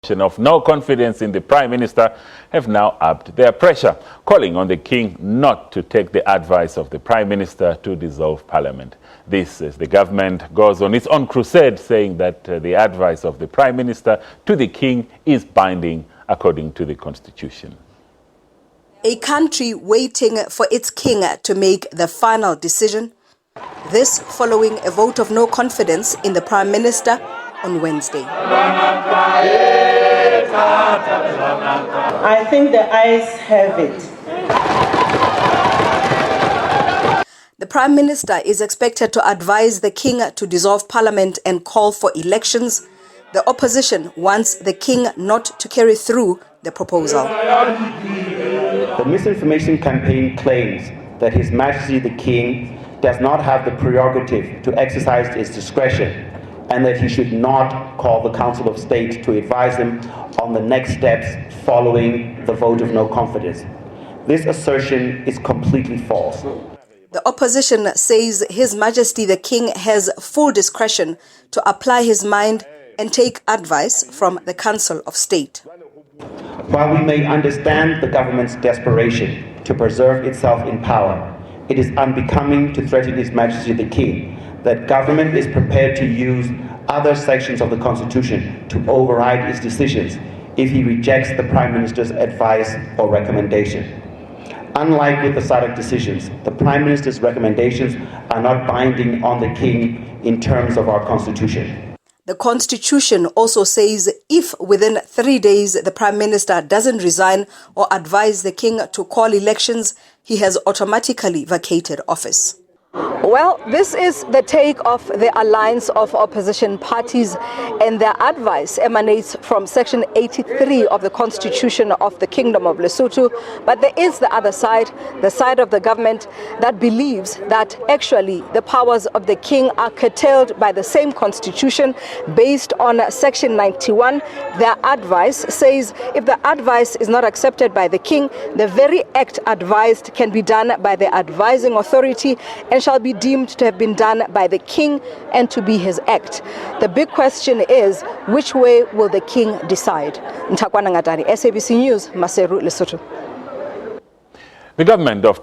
Of no confidence in the Prime Minister have now upped their pressure, calling on the King not to take the advice of the Prime Minister to dissolve Parliament. This as the government goes on its own crusade, saying that the advice of the Prime Minister to the King is binding according to the Constitution. A country waiting for its King to make the final decision. This following a vote of no confidence in the Prime Minister on Wednesday. I think the ayes have it. The Prime Minister is expected to advise the King to dissolve Parliament and call for elections. The opposition wants the King not to carry through the proposal. The misinformation campaign claims that His Majesty the King does not have the prerogative to exercise his discretion, and that he should not call the Council of State to advise him on the next steps following the vote of no confidence. This assertion is completely false. The opposition says His Majesty the King has full discretion to apply his mind and take advice from the Council of State. While we may understand the government's desperation to preserve itself in power, it is unbecoming to threaten His Majesty the King that government is prepared to use other sections of the Constitution to override its decisions if he rejects the Prime Minister's advice or recommendation. Unlike with the SADC decisions, the Prime Minister's recommendations are not binding on the King in terms of our Constitution. The Constitution also says if within 3 days the Prime Minister doesn't resign or advise the King to call elections, he has automatically vacated office. Well, this is the take of the alliance of opposition parties, and their advice emanates from Section 83 of the Constitution of the Kingdom of Lesotho. But there is the other side, the side of the government that believes that actually the powers of the King are curtailed by the same Constitution based on Section 91. Their advice says if the advice is not accepted by the King, the very act advised can be done by the advising authority and shall be deemed to have been done by the King and to be his act. The big question is, which way will the King decide? Ntakwana Ngatani, SABC News, Maseru, Lesotho. The government of